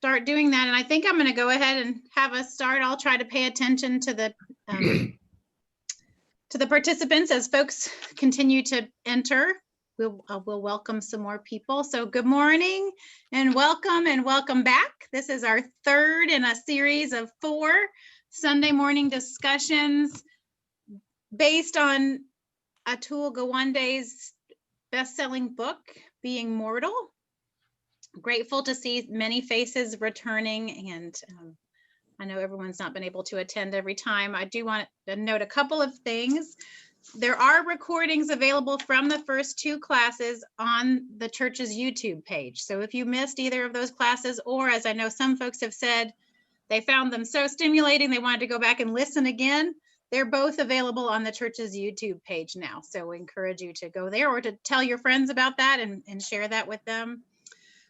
start doing that. And I think I'm going to go ahead and have us start. I'll try to pay attention to the participants as folks continue to enter. We'll welcome some more people. So good morning and welcome back. This is our third in a series of 4 Sunday morning discussions based on Atul Gawande's best-selling book, Being Mortal. Grateful to see many faces returning, and I know everyone's not been able to attend every time. I do want to note a couple of things. There are recordings available from the first 2 classes on the church's YouTube page. So if you missed either of those classes, or as I know some folks have said, they found them so stimulating they wanted to go back and listen again, they're both available on the church's YouTube page now. So we encourage you to go there or to tell your friends about that and share that with them.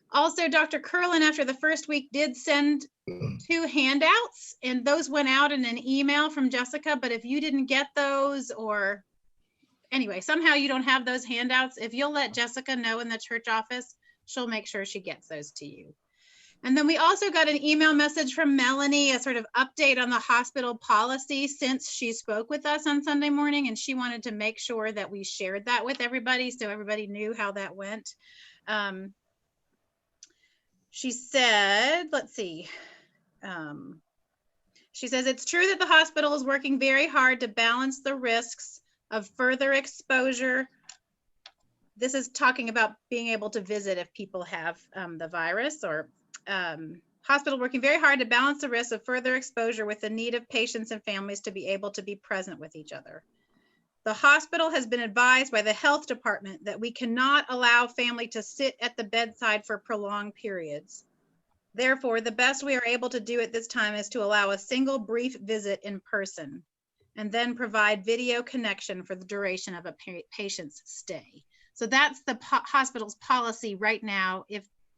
Also, Dr. Curlin, after the first week, did send 2 handouts, and those went out in an email from Jessica. But if you didn't get those, or anyway, somehow you don't have those handouts, if you'll let Jessica know in the church office, she'll make sure she gets those to you. And then we also got an email message from Melanie, a sort of update on the hospital policy since she spoke with us on Sunday morning, and she wanted to make sure that we shared that with everybody so everybody knew how that went. She said, let's see. She says, it's true that the hospital is working very hard to balance the risks of further exposure. This is talking about being able to visit if people have the virus, or hospital working very hard to balance the risks of further exposure with the need of patients and families to be able to be present with each other. The hospital has been advised by the health department that we cannot allow family to sit at the bedside for prolonged periods. Therefore, the best we are able to do at this time is to allow a single brief visit in person and then provide video connection for the duration of a patient's stay. So that's the hospital's policy right now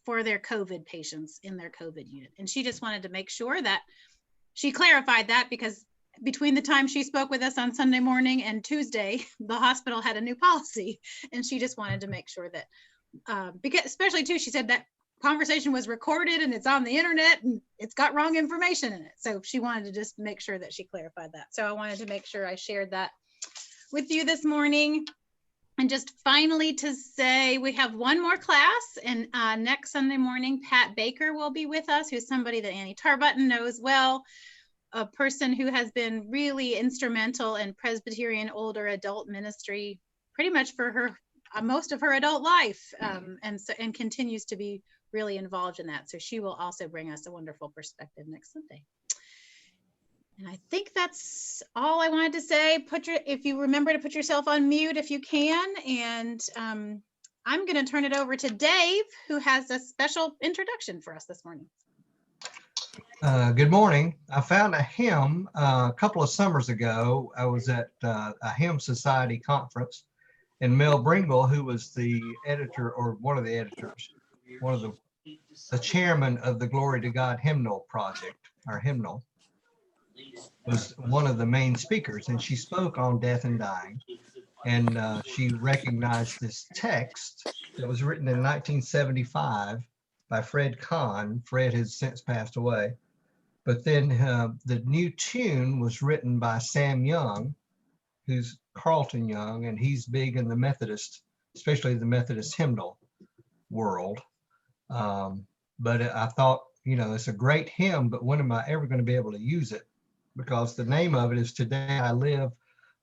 for their COVID patients in their COVID unit. And she just wanted to make sure that she clarified that, because between the time she spoke with us on Sunday morning and Tuesday, the hospital had a new policy, and she just wanted to make sure that, because especially too, she said that conversation was recorded and it's on the internet and it's got wrong information in it. So she wanted to just make sure that she clarified that. So I wanted to make sure I shared that with you this morning. And just finally to say, we have one more class, and next Sunday morning, Pat Baker will be with us, who's somebody that Annie Tarbutton knows well, a person who has been really instrumental in Presbyterian older adult ministry pretty much for her most of her adult life, and continues to be really involved in that. So she will also bring us a wonderful perspective next Sunday. And I think that's all I wanted to say. If you remember to put yourself on mute if you can, and I'm going to turn it over to Dave, who has a special introduction for us this morning. Good morning. I found a hymn a couple of summers ago. I was at a hymn society conference, and Mel Bringle, who was the editor, or one of the editors, one of the chairman of the Glory to God hymnal project, our hymnal, was one of the main speakers, and she spoke on death and dying. And she recognized this text that was written in 1975 by Fred Kahn. Fred has since passed away. But then the new tune was written by Sam Young, who's Carlton Young, and he's big in the Methodist, especially the Methodist hymnal world. But I thought, you know, it's a great hymn, but when am I ever going to be able to use it? Because the name of it is Today I Live,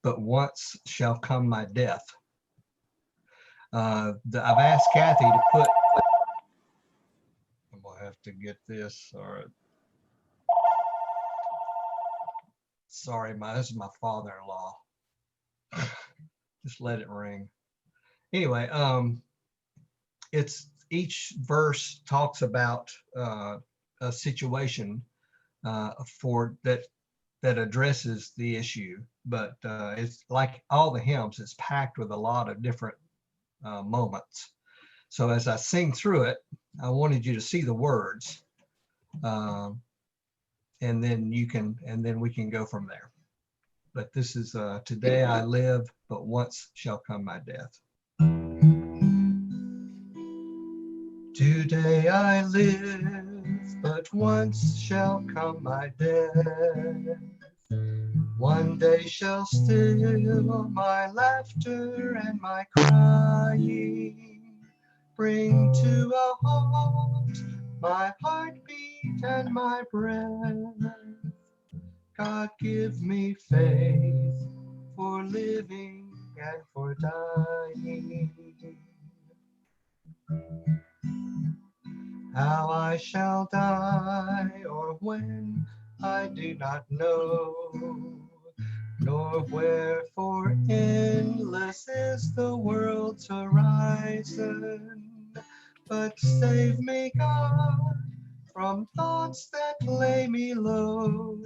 but Once Shall Come My Death. I've asked Kathy to put, I'm gonna have to get this, sorry, this is my father-in-law. Just let it ring. Anyway, it's each verse talks about a situation for that addresses the issue, but it's like all the hymns, it's packed with a lot of different moments. So as I sing through it, I wanted you to see the words, and then we can go from there. But this is Today I Live, but Once Shall Come My Death. Today I live, but once shall come my death. One day shall still my laughter and my crying, bring to a halt my heartbeat and my breath. God, give me faith for living and for dying. How I shall die or when I do not know, nor wherefore endless is the world's horizon. But save me, God, from thoughts that lay me low,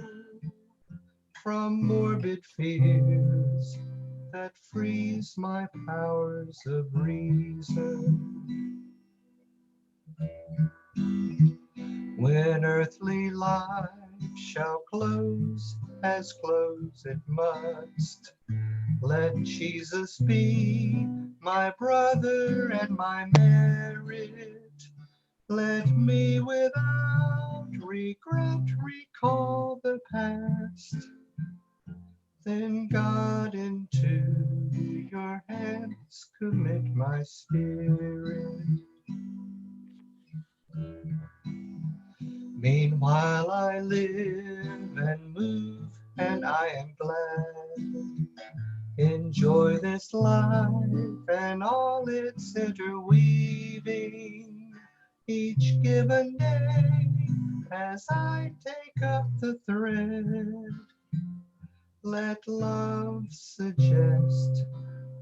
from morbid fears that freeze my powers of reason. When earthly life shall close, as close it must, let Jesus be my brother and my merit. Let me without regret recall the past. Then God, into your hands commit my spirit. Meanwhile I live and move, and I am glad. Enjoy this life and all its interweaving, each given day as I take up the thread. Let love suggest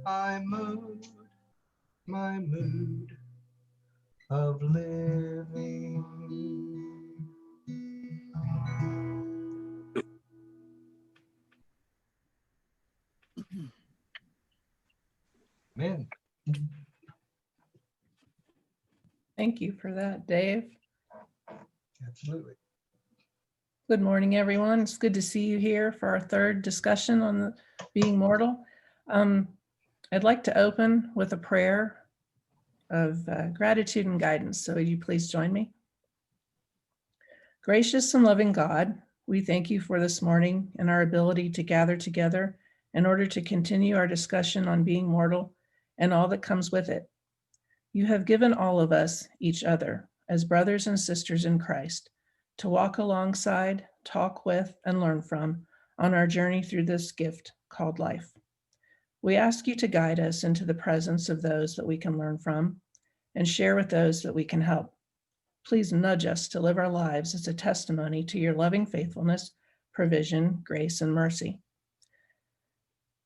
my mood of living. Amen. Thank you for that, Dave. Absolutely. Good morning, everyone. It's good to see you here for our third discussion on the being mortal. I'd like to open with a prayer of gratitude and guidance. So would you please join me? Gracious and loving God, we thank you for this morning and our ability to gather together in order to continue our discussion on being mortal and all that comes with it. You have given all of us each other as brothers and sisters in Christ to walk alongside, talk with, and learn from on our journey through this gift called life. We ask you to guide us into the presence of those that we can learn from and share with those that we can help. Please nudge us to live our lives as a testimony to your loving faithfulness, provision, grace, and mercy.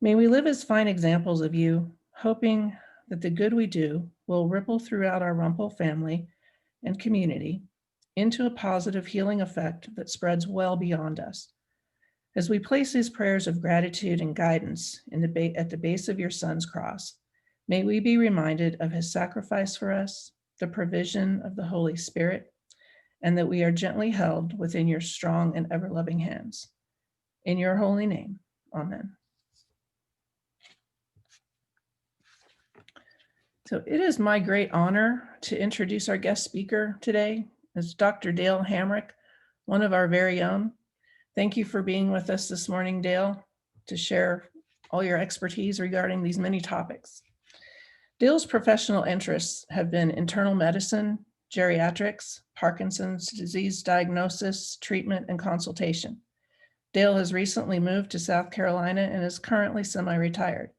May we live as fine examples of you, hoping that the good we do will ripple throughout our Rumpel family and community into a positive healing effect that spreads well beyond us. As we place these prayers of gratitude and guidance at the base of your Son's cross, may we be reminded of his sacrifice for us, the provision of the Holy Spirit, and that we are gently held within your strong and ever-loving hands. In your holy name, amen. So it is my great honor to introduce our guest speaker today. It's Dr. Dale Hamrick, one of our very own. Thank you for being with us this morning, Dale, to share all your expertise regarding these many topics. Dale's professional interests have been internal medicine, geriatrics, Parkinson's disease diagnosis, treatment, and consultation. Dale has recently moved to South Carolina and is currently semi-retired.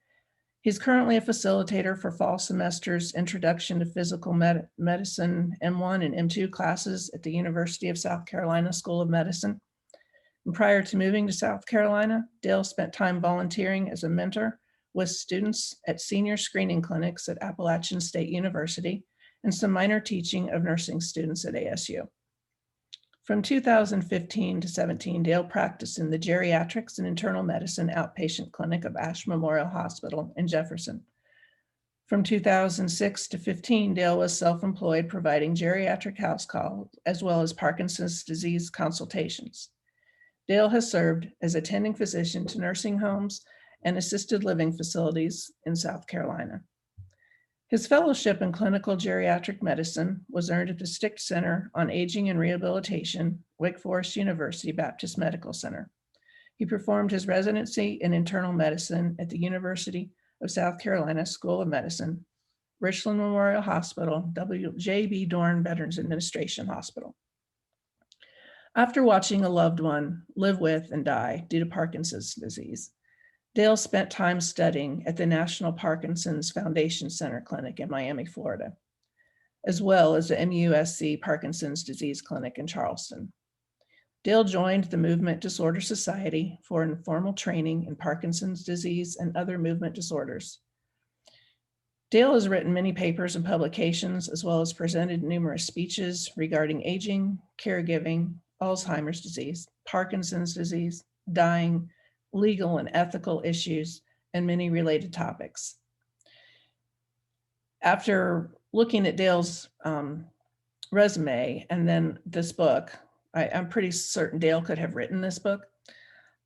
He's currently a facilitator for fall semester's Introduction to Physical Medicine M1 and M2 classes at the University of South Carolina School of Medicine. And prior to moving to South Carolina, Dale spent time volunteering as a mentor with students at senior screening clinics at Appalachian State University and some minor teaching of nursing students at ASU. From 2015 to 17, Dale practiced in the Geriatrics and Internal Medicine Outpatient Clinic of Ash Memorial Hospital in Jefferson. From 2006 to 15, Dale was self-employed providing geriatric house calls as well as Parkinson's disease consultations. Dale has served as attending physician to nursing homes and assisted living facilities in South Carolina. His fellowship in clinical geriatric medicine was earned at the Stick Center on Aging and Rehabilitation, Wake Forest University Baptist Medical Center. He performed his residency in internal medicine at the University of South Carolina School of Medicine, Richland Memorial Hospital, W.J.B. Dorn Veterans Administration Hospital. After watching a loved one live with and die due to Parkinson's disease, Dale spent time studying at the National Parkinson's Foundation Center Clinic in Miami, Florida, as well as the MUSC Parkinson's Disease Clinic in Charleston. Dale joined the Movement Disorder Society for informal training in Parkinson's disease and other movement disorders. Dale has written many papers and publications, as well as presented numerous speeches regarding aging, caregiving, Alzheimer's disease, Parkinson's disease, dying, legal and ethical issues, and many related topics. After looking at Dale's resume and then this book, I'm pretty certain Dale could have written this book.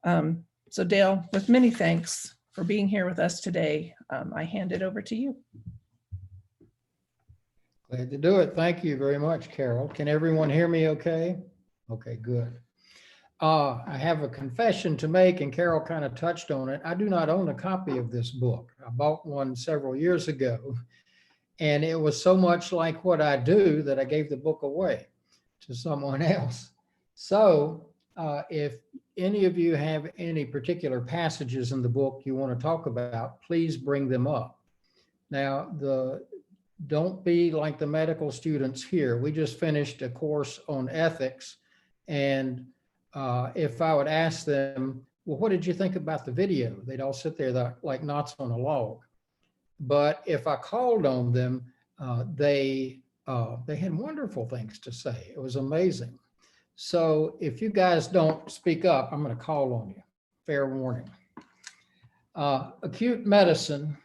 So Dale, with many thanks for being here with us today, I hand it over to you. Glad to do it. Thank you very much, Carol. Can everyone hear me okay? Okay, good. I have a confession to make, and Carol kind of touched on it. I do not own a copy of this book. I bought one several years ago, and it was so much like what I do that I gave the book away to someone else. So if any of you have any particular passages in the book you want to talk about, please bring them up. Now, don't be like the medical students here. We just finished a course on ethics, and if I would ask them, well, what did you think about the video? They'd all sit there like knots on a log. But if I called on them, they had wonderful things to say. It was amazing. So if you guys don't speak up, I'm going to call on you. Fair warning. Acute medicine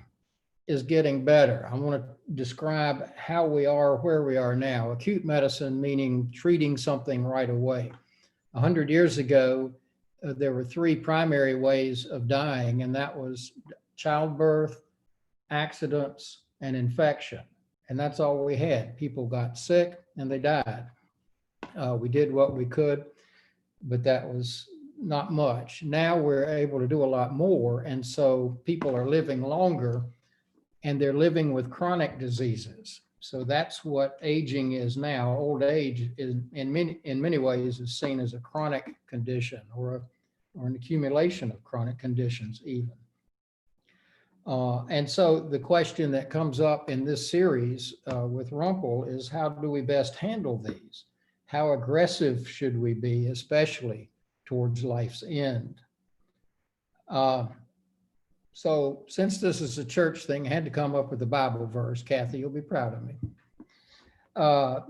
is getting better. I want to describe how we are where we are now. Acute medicine meaning treating something right away. 100 years ago, there were three primary ways of dying, and that was childbirth, accidents, and infection. And that's all we had. People got sick and they died. We did what we could, but that was not much. Now we're able to do a lot more. And so people are living longer, and they're living with chronic diseases. So that's what aging is now. Old age is in many ways is seen as a chronic condition or an accumulation of chronic conditions even. And so the question that comes up in this series with Rumpel is, how do we best handle these? How aggressive should we be, especially towards life's end? So since this is a church thing, I had to come up with a Bible verse. Kathy, you'll be proud of me.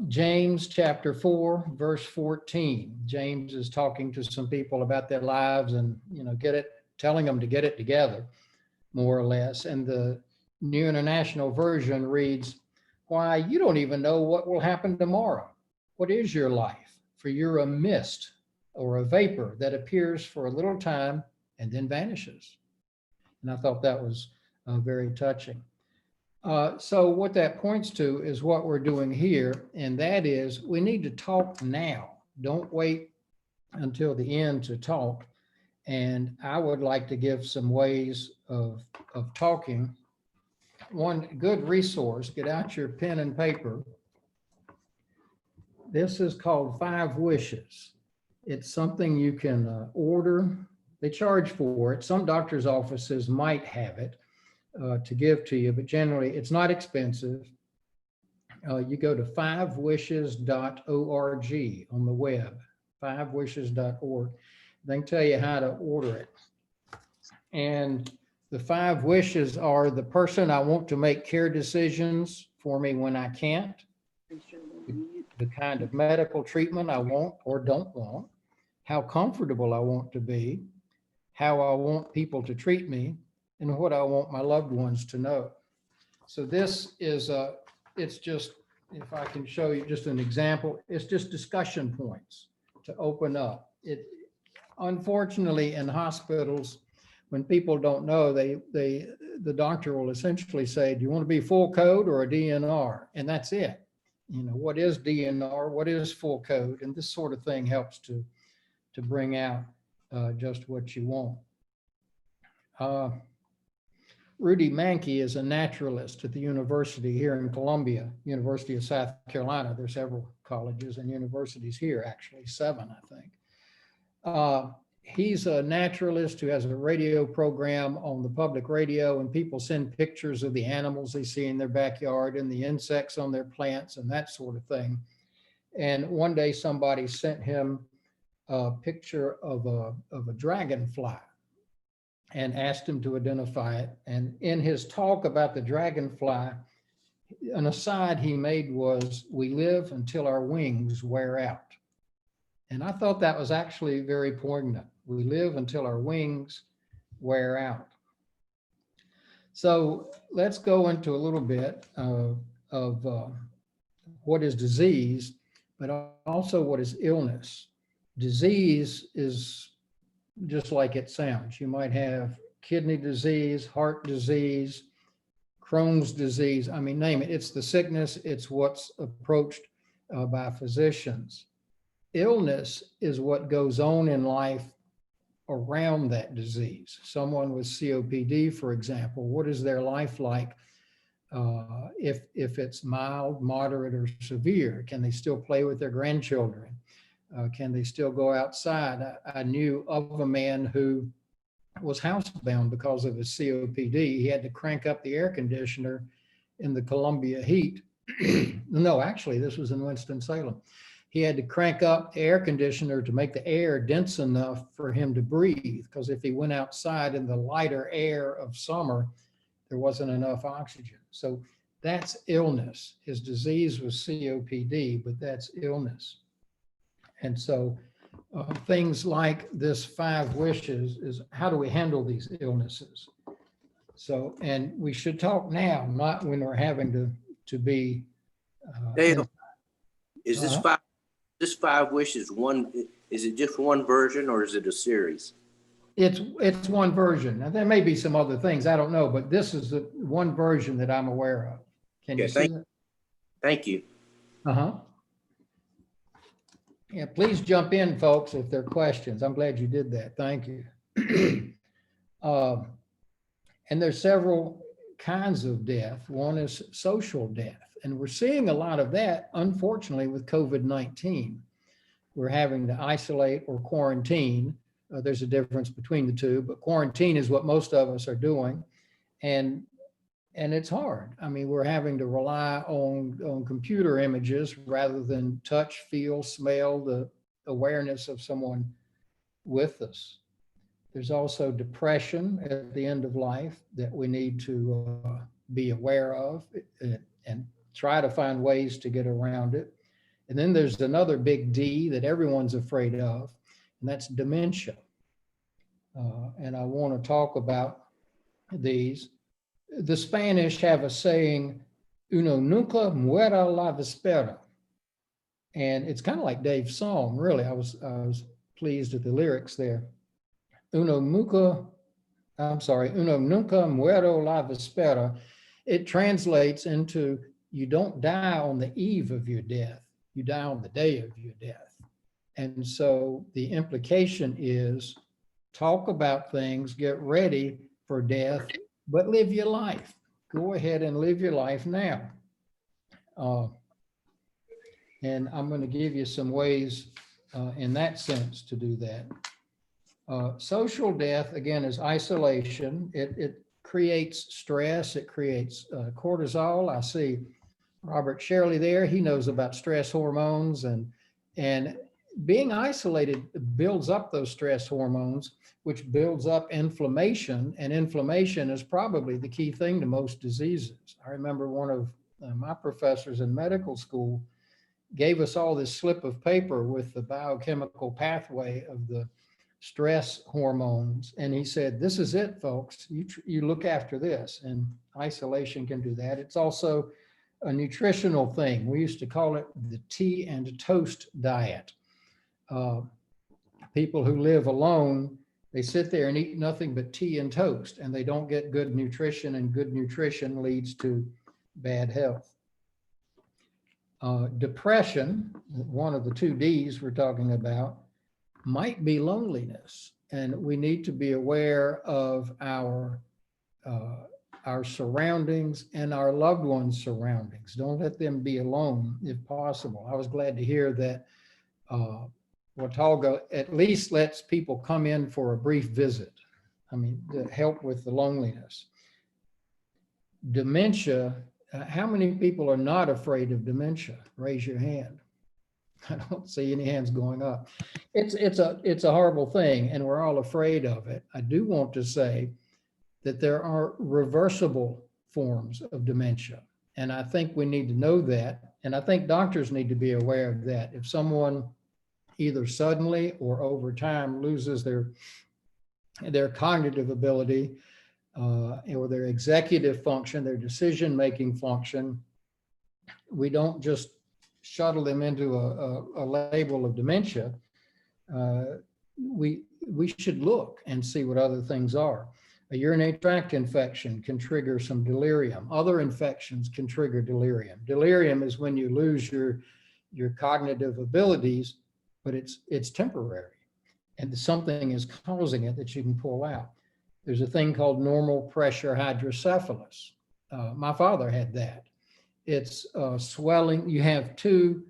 James chapter 4, verse 14. James is talking to some people about their lives and, telling them to get it together, more or less. And the New International Version reads, "Why, you don't even know what will happen tomorrow. What is your life? For you're a mist or a vapor that appears for a little time and then vanishes." And I thought that was very touching. So what that points to is what we're doing here, and that is we need to talk now. Don't wait until the end to talk. And I would like to give some ways of talking. One good resource, get out your pen and paper. This is called 5 Wishes. It's something you can order. They charge for it. Some doctor's offices might have it to give to you, but generally it's not expensive. You go to 5wishes.org on the web, 5wishes.org. They can tell you how to order it. And the 5 wishes are: the person I want to make care decisions for me when I can't, the kind of medical treatment I want or don't want, how comfortable I want to be, how I want people to treat me, and what I want my loved ones to know. So this is, it's just, if I can show you just an example, it's just discussion points to open up. Unfortunately, in hospitals, when people don't know, the doctor will essentially say, do you want to be full code or a DNR? And that's it. You know, what is DNR? What is full code? And this sort of thing helps to bring out just what you want. Rudy Mankey is a naturalist at the university here in Columbia, University of South Carolina. There's several colleges and universities here, actually 7, I think. He's a naturalist who has a radio program on the public radio, and people send pictures of the animals they see in their backyard and the insects on their plants and that sort of thing. And one day somebody sent him a picture of a dragonfly and asked him to identify it. And in his talk about the dragonfly, an aside he made was, we live until our wings wear out. And I thought that was actually very poignant. We live until our wings wear out. So let's go into a little bit of what is disease, but also what is illness. Disease is just like it sounds. You might have kidney disease, heart disease, Crohn's disease. I mean, name it. It's the sickness. It's what's approached by physicians. Illness is what goes on in life around that disease. Someone with COPD, for example, what is their life like if it's mild, moderate, or severe? Can they still play with their grandchildren? Can they still go outside? I knew of a man who was housebound because of his COPD. He had to crank up the air conditioner in the Columbia heat. No, actually, this was in Winston-Salem. He had to crank up the air conditioner to make the air dense enough for him to breathe, because if he went outside in the lighter air of summer, there wasn't enough oxygen. So that's illness. His disease was COPD, but that's illness. And so things like this 5 wishes is, how do we handle these illnesses? So, and we should talk now, not when we're having to be. Dale, is this 5 wishes one? Is it just one version or is it a series? It's one version. Now there may be some other things, I don't know, but this is the one version that I'm aware of. Can you see that? Thank you. Yeah, please jump in, folks, if there are questions. I'm glad you did that. Thank you. And there's several kinds of death. One is social death. And we're seeing a lot of that, unfortunately, with COVID-19. We're having to isolate or quarantine. There's a difference between the two, but quarantine is what most of us are doing. And it's hard. I mean, we're having to rely on computer images rather than touch, feel, smell, the awareness of someone with us. There's also depression at the end of life that we need to be aware of and try to find ways to get around it. And then there's another big D that everyone's afraid of, and that's dementia. And I want to talk about these. The Spanish have a saying, uno nunca muera la víspera. And it's kind of like Dave's song, really. I was pleased with the lyrics there. Uno nunca muero la víspera. It translates into, you don't die on the eve of your death, you die on the day of your death. And so the implication is, talk about things, get ready for death, but live your life. Go ahead and live your life now. And I'm going to give you some ways in that sense to do that. Social death, again, is isolation. It creates stress. It creates cortisol. I see Robert Shirley there. He knows about stress hormones, and being isolated builds up those stress hormones, which builds up inflammation, and inflammation is probably the key thing to most diseases. I remember one of my professors in medical school gave us all this slip of paper with the biochemical pathway of the stress hormones. And he said, this is it, folks. You look after this, and isolation can do that. It's also a nutritional thing. We used to call it the tea and toast diet. People who live alone They sit there and eat nothing but tea and toast, and they don't get good nutrition, and good nutrition leads to bad health. Depression, one of the two Ds we're talking about, might be loneliness. And we need to be aware of our surroundings and our loved ones' surroundings. Don't let them be alone if possible. I was glad to hear that Watauga at least lets people come in for a brief visit. I mean, to help with the loneliness. Dementia, how many people are not afraid of dementia? Raise your hand. I don't see any hands going up. It's a horrible thing, and we're all afraid of it. I do want to say that there are reversible forms of dementia, and I think we need to know that, and I think doctors need to be aware of that. If someone either suddenly or over time loses their cognitive ability or their executive function, their decision-making function, we don't just shuttle them into a label of dementia. We should look and see what other things are. A urinary tract infection can trigger some delirium. Other infections can trigger delirium. Delirium is when you lose your cognitive abilities, but it's temporary, and something is causing it that you can pull out. There's a thing called normal pressure hydrocephalus. My father had that. It's swelling. You have two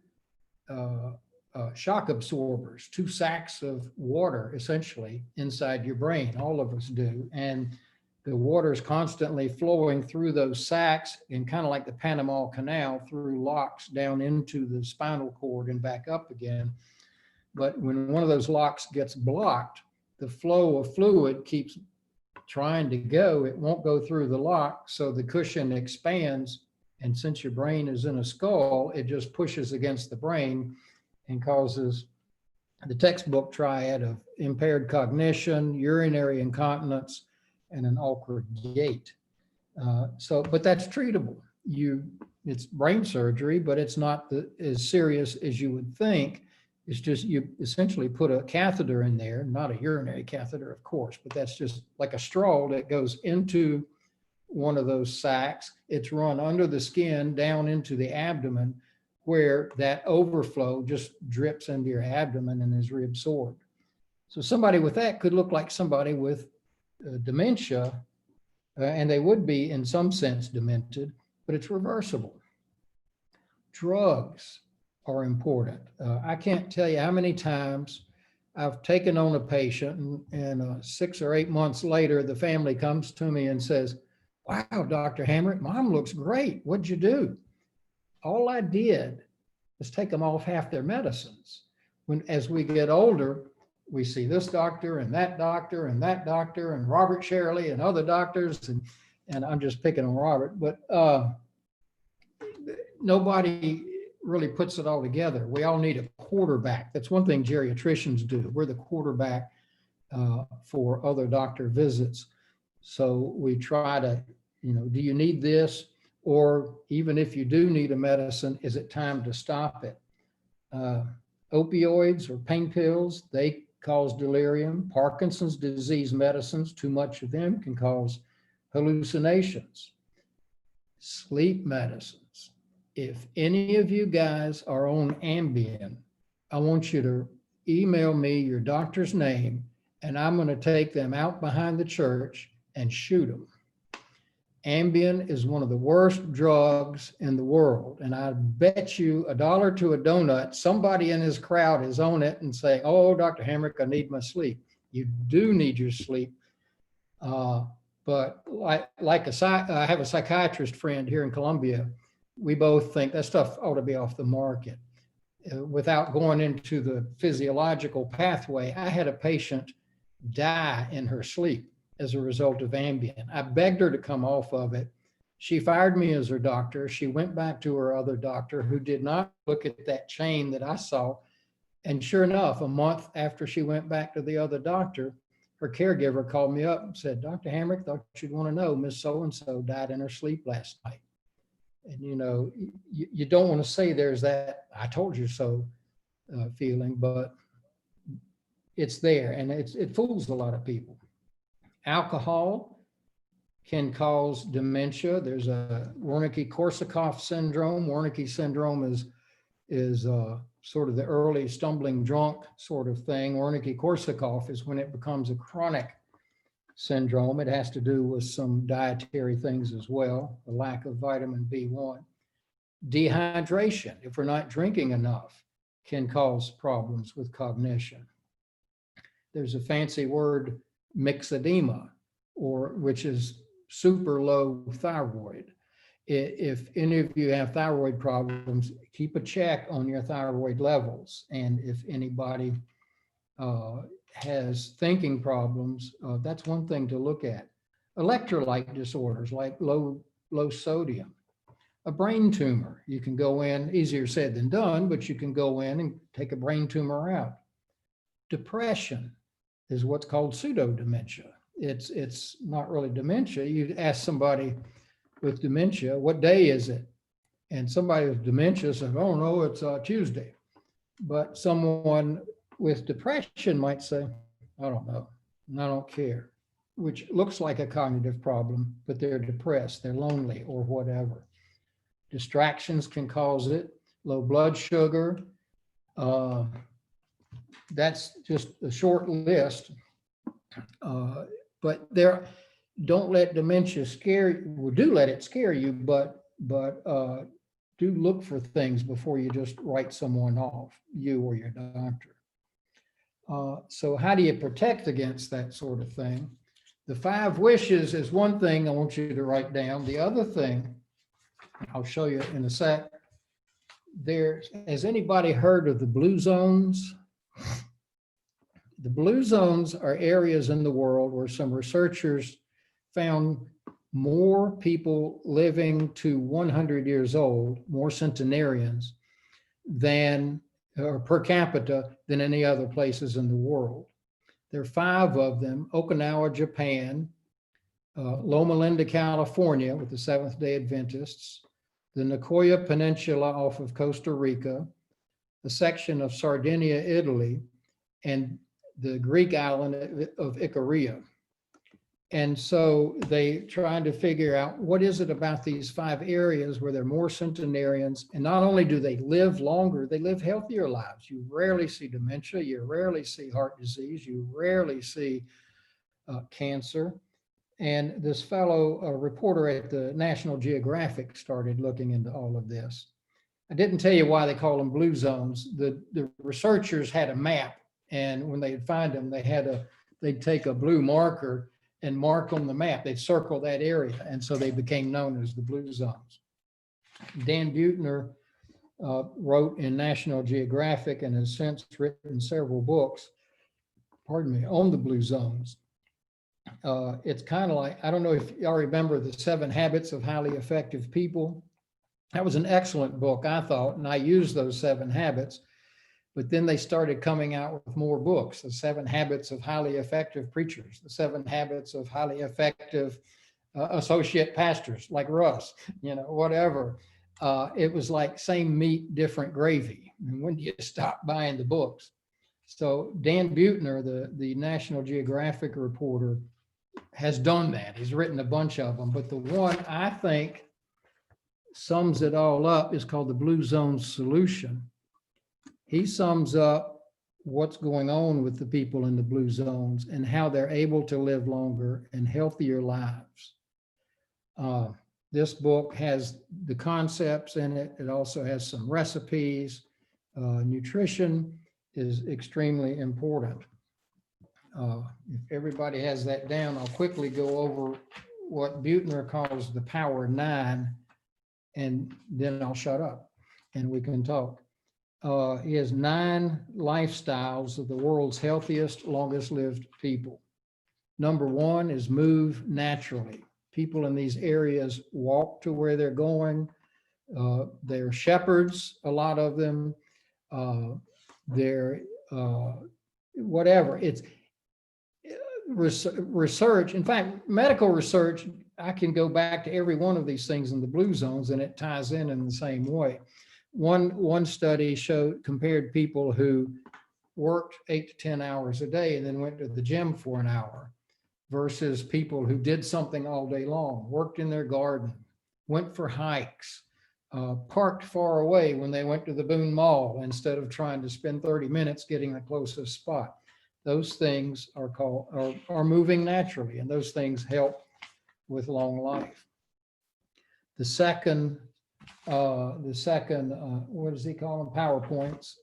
shock absorbers, two sacs of water essentially inside your brain. All of us do. And the water is constantly flowing through those sacs, and kind of like the Panama Canal, through locks down into the spinal cord and back up again. But when one of those locks gets blocked, the flow of fluid keeps trying to go. It won't go through the lock, so the cushion expands. And since your brain is in a skull, it just pushes against the brain and causes the textbook triad of impaired cognition, urinary incontinence, and an awkward gait. But that's treatable. It's brain surgery, but it's not as serious as you would think. It's just you essentially put a catheter in there, not a urinary catheter, of course, but that's just like a straw that goes into one of those sacs. It's run under the skin down into the abdomen, where that overflow just drips into your abdomen and is reabsorbed. So somebody with that could look like somebody with dementia, and they would be in some sense demented, but it's reversible. Drugs are important. I can't tell you how many times I've taken on a patient, and 6 or 8 months later, the family comes to me and says, "Wow, Dr. Hamrick, mom looks great. What'd you do?" All I did was take them off half their medicines. As we get older, we see this doctor and that doctor and that doctor and Robert Shirley and other doctors, and I'm just picking on Robert, but nobody really puts it all together. We all need a quarterback. That's one thing geriatricians do. We're the quarterback for other doctor visits. So we try to, do you need this? Or even if you do need a medicine, is it time to stop it? Opioids or pain pills, they cause delirium. Parkinson's disease medicines, too much of them can cause hallucinations. Sleep medicines. If any of you guys are on Ambien, I want you to email me your doctor's name, and I'm going to take them out behind the church and shoot them. Ambien is one of the worst drugs in the world. And I bet you $1 to a donut, somebody in this crowd is on it and saying, "Oh, Dr. Hamrick, I need my sleep." You do need your sleep. But I have a psychiatrist friend here in Columbia. We both think that stuff ought to be off the market. Without going into the physiological pathway, I had a patient die in her sleep as a result of Ambien. I begged her to come off of it. She fired me as her doctor. She went back to her other doctor, who did not look at that chain that I saw. And sure enough, a month after she went back to the other doctor, her caregiver called me up and said, "Dr. Hamrick, thought you'd want to know, Miss So-and-so died in her sleep last night." And you don't want to say there's that "I told you so" feeling, but it's there, and it fools a lot of people. Alcohol can cause dementia. There's a Wernicke-Korsakoff syndrome. Wernicke syndrome is sort of the early stumbling drunk sort of thing. Wernicke-Korsakoff is when it becomes a chronic syndrome. It has to do with some dietary things as well, the lack of vitamin B1. Dehydration, if we're not drinking enough, can cause problems with cognition. There's a fancy word, myxedema, which is super low thyroid. If any of you have thyroid problems, keep a check on your thyroid levels. And if anybody has thinking problems, that's one thing to look at. Electrolyte disorders like low sodium. A brain tumor, you can go in, easier said than done, but you can go in and take a brain tumor out. Depression is what's called pseudo dementia. It's not really dementia. You ask somebody with dementia, what day is it? And somebody with dementia says, oh no, it's Tuesday. But someone with depression might say, I don't know, and I don't care, which looks like a cognitive problem, but they're depressed, they're lonely or whatever. Distractions can cause it, low blood sugar. That's just a short list. But don't let dementia scare you. Well, do let it scare you, but do look for things before you just write someone off, you or your doctor. So how do you protect against that sort of thing? The 5 wishes is one thing I want you to write down. The other thing, I'll show you in a sec. Has anybody heard of the blue zones? The blue zones are areas in the world where some researchers found more people living to 100 years old, more centenarians, or per capita than any other places in the world. There are 5 of them: Okinawa, Japan, Loma Linda, California, with the Seventh-day Adventists, the Nicoya Peninsula off of Costa Rica, a section of Sardinia, Italy, and the Greek island of Icaria. And so they tried to figure out what is it about these 5 areas where there are more centenarians, and not only do they live longer, they live healthier lives. You rarely see dementia, you rarely see heart disease, you rarely see cancer. And this fellow, a reporter at the National Geographic, started looking into all of this. I didn't tell you why they call them blue zones. The researchers had a map, and when they'd find them, they'd take a blue marker and mark on the map. They'd circle that area, and so they became known as the blue zones. Dan Buettner wrote in National Geographic and has since written several books, on the blue zones. It's kind of like, I don't know if y'all remember the 7 Habits of Highly Effective People. That was an excellent book, I thought, and I used those 7 habits. But then they started coming out with more books: the 7 Habits of Highly Effective Preachers, the 7 Habits of Highly Effective Associate Pastors, like Russ, whatever. It was like same meat, different gravy. And when do you stop buying the books? So Dan Buettner, the National Geographic reporter, has done that. He's written a bunch of them, but the one I think sums it all up is called the Blue Zone Solution. He sums up what's going on with the people in the blue zones and how they're able to live longer and healthier lives. This book has the concepts in it. It also has some recipes. Nutrition is extremely important. If everybody has that down, I'll quickly go over what Buettner calls the Power 9, and then I'll shut up and we can talk. He has 9 lifestyles of the world's healthiest, longest lived people. Number 1 is move naturally. People in these areas walk to where they're going. They're shepherds, a lot of them. They're whatever. It's research. In fact, medical research, I can go back to every one of these things in the blue zones, and it ties in the same way. One study compared people who worked 8 to 10 hours a day and then went to the gym for an hour, versus people who did something all day long, worked in their garden, went for hikes, parked far away when they went to the Boone Mall instead of trying to spend 30 minutes getting the closest spot. Those things are moving naturally, and those things help with long life. The second, what does he call them? PowerPoints.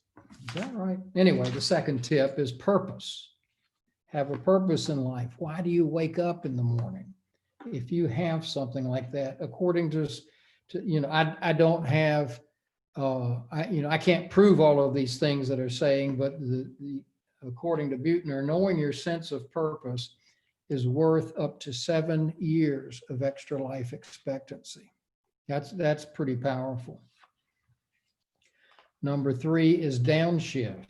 Is that right? Anyway, the second tip is purpose. Have a purpose in life. Why do you wake up in the morning? If you have something like that, according to I don't have, I can't prove all of these things that are saying, but according to Buechner, knowing your sense of purpose is worth up to 7 years of extra life expectancy. That's pretty powerful. Number 3 is downshift.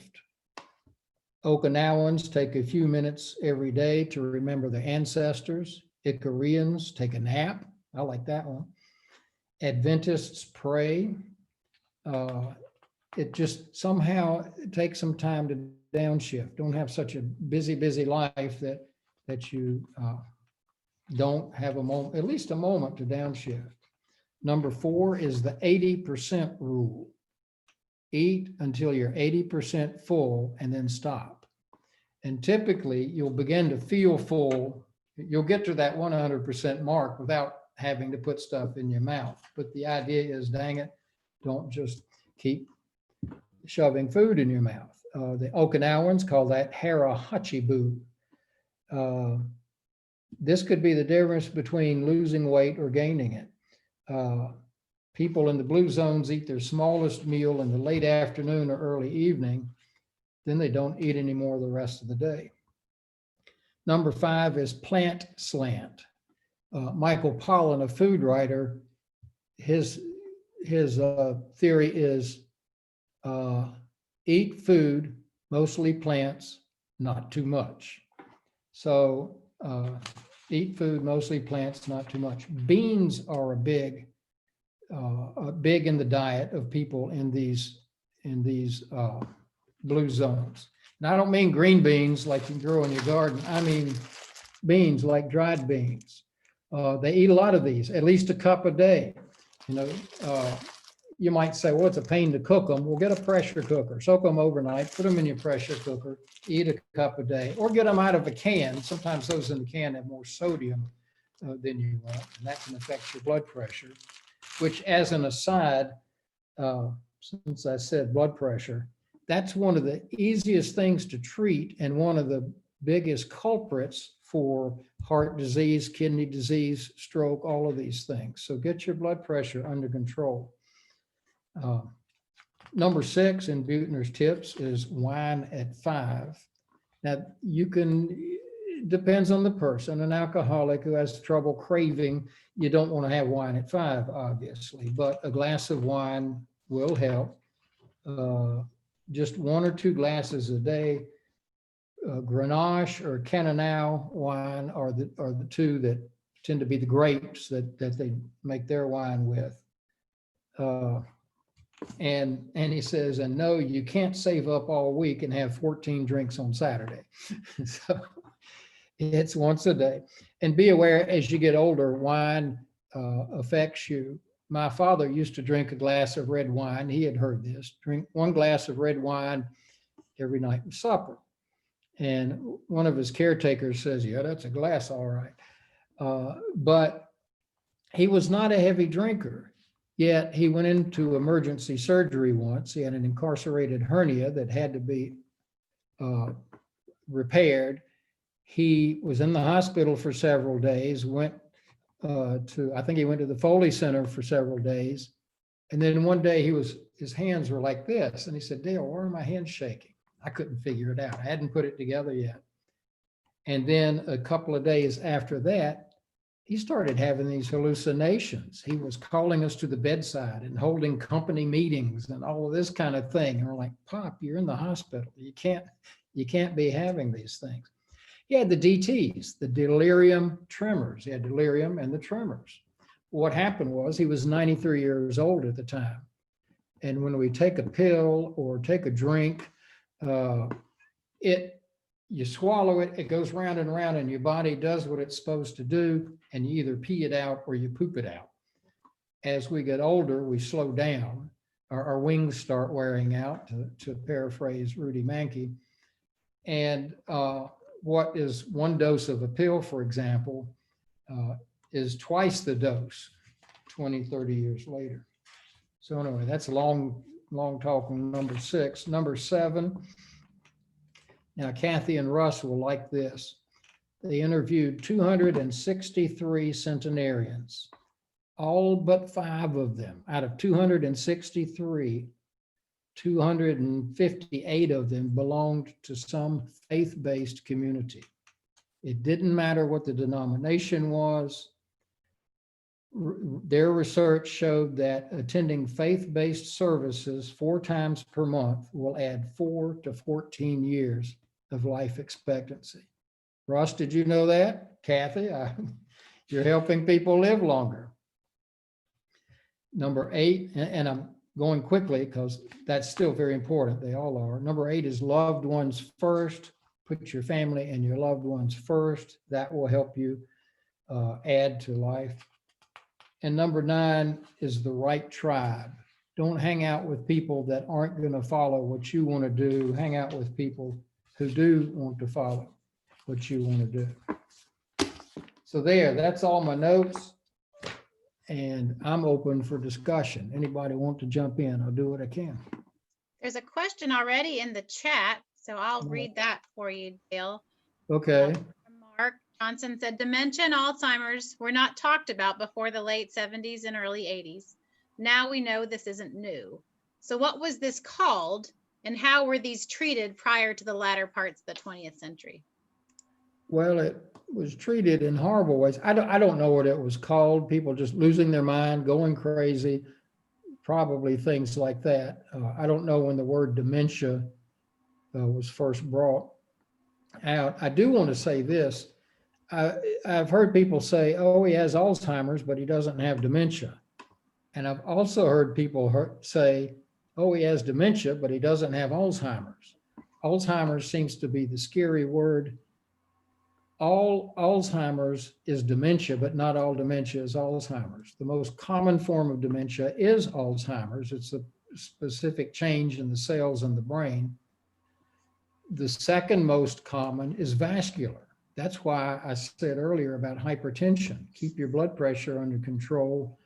Okinawans take a few minutes every day to remember their ancestors. Icarians take a nap. I like that one. Adventists pray. It just somehow takes some time to downshift. Don't have such a busy life that you don't have a moment, at least a moment to downshift. Number 4 is the 80% rule. Eat until you're 80% full and then stop. And typically you'll begin to feel full. You'll get to that 100% mark without having to put stuff in your mouth. But the idea is, dang it, don't just keep shoving food in your mouth. The Okinawans call that hara hachibu. This could be the difference between losing weight or gaining it. People in the blue zones eat their smallest meal in the late afternoon or early evening. Then they don't eat anymore the rest of the day. Number 5 is plant slant. Michael Pollan, a food writer, his theory is eat food, mostly plants, not too much. So eat food, mostly plants, not too much. Beans are big in the diet of people in these blue zones. And I don't mean green beans like you grow in your garden. I mean beans like dried beans. They eat a lot of these, at least a cup a day. You might say, well, it's a pain to cook them. Well, get a pressure cooker, soak them overnight, put them in your pressure cooker, eat a cup a day, or get them out of a can. Sometimes those in the can have more sodium than you want, and that can affect your blood pressure, which, as an aside, since I said blood pressure, that's one of the easiest things to treat and one of the biggest culprits for heart disease, kidney disease, stroke, all of these things. So get your blood pressure under control. Number 6 in Buechner's tips is wine at 5. Now depends on the person. An alcoholic who has trouble craving, you don't want to have wine at 5, obviously, but a glass of wine will help. Just 1 or 2 glasses a day. Grenache or Cannonau wine are the two that tend to be the grapes that they make their wine with. And he says, and no, you can't save up all week and have 14 drinks on Saturday. So it's once a day. And be aware, as you get older, wine affects you. My father used to drink a glass of red wine. He had heard this, drink 1 glass of red wine every night with supper. And one of his caretakers says, yeah, that's a glass, all right. But he was not a heavy drinker, yet he went into emergency surgery once. He had an incarcerated hernia that had to be repaired. He was in the hospital for several days, I think he went to the Foley Center for several days. And then one day his hands were like this. And he said, Dale, why are my hands shaking? I couldn't figure it out. I hadn't put it together yet. And then a couple of days after that, he started having these hallucinations. He was calling us to the bedside and holding company meetings and all of this kind of thing. And we're like, Pop, you're in the hospital. You can't be having these things. He had the DTs, the delirium tremors. He had delirium and the tremors. What happened was he was 93 years old at the time. And when we take a pill or take a drink, you swallow it, it goes round and round, and your body does what it's supposed to do, and you either pee it out or you poop it out. As we get older, we slow down. Our wings start wearing out, to paraphrase Rudy Mankey. And what is one dose of a pill, for example, is twice the dose 20, 30 years later. So anyway, that's a long talk on number 6. Number 7. Now, Kathy and Russ will like this. They interviewed 263 centenarians. All but 5 of them, out of 263, 258 of them belonged to some faith-based community. It didn't matter what the denomination was. Their research showed that attending faith-based services 4 times per month will add 4 to 14 years of life expectancy. Ross, did you know that? Kathy, you're helping people live longer. Number 8, and I'm going quickly because that's still very important. They all are. Number 8 is loved ones first. Put your family and your loved ones first. That will help you add to life. And number 9 is the right tribe. Don't hang out with people that aren't going to follow what you want to do. Hang out with people who do want to follow what you want to do. So that's all my notes. And I'm open for discussion. Anybody want to jump in? I'll do what I can. There's a question already in the chat, so I'll read that for you, Dale. Okay. Mark Johnson said dementia and Alzheimer's were not talked about before the late 70s and early 80s. Now we know this isn't new. So what was this called, and how were these treated prior to the latter parts of the 20th century? Well, it was treated in horrible ways. I don't know what it was called. People just losing their mind, going crazy, probably things like that. I don't know when the word dementia was first brought out. I do want to say this. I've heard people say, oh, he has Alzheimer's, but he doesn't have dementia. And I've also heard people say, oh, he has dementia, but he doesn't have Alzheimer's. Alzheimer's seems to be the scary word. All Alzheimer's is dementia, but not all dementia is Alzheimer's. The most common form of dementia is Alzheimer's. It's a specific change in the cells in the brain. The second most common is vascular. That's why I said earlier about hypertension. Keep your blood pressure under control.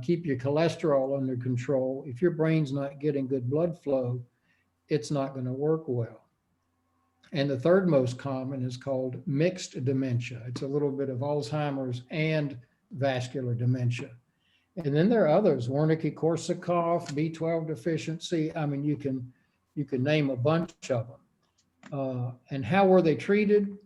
Keep your cholesterol under control. If your brain's not getting good blood flow, it's not going to work well. And the third most common is called mixed dementia. It's a little bit of Alzheimer's and vascular dementia. And then there are others, Wernicke-Korsakoff, B12 deficiency. I mean, you can name a bunch of them. And how were they treated?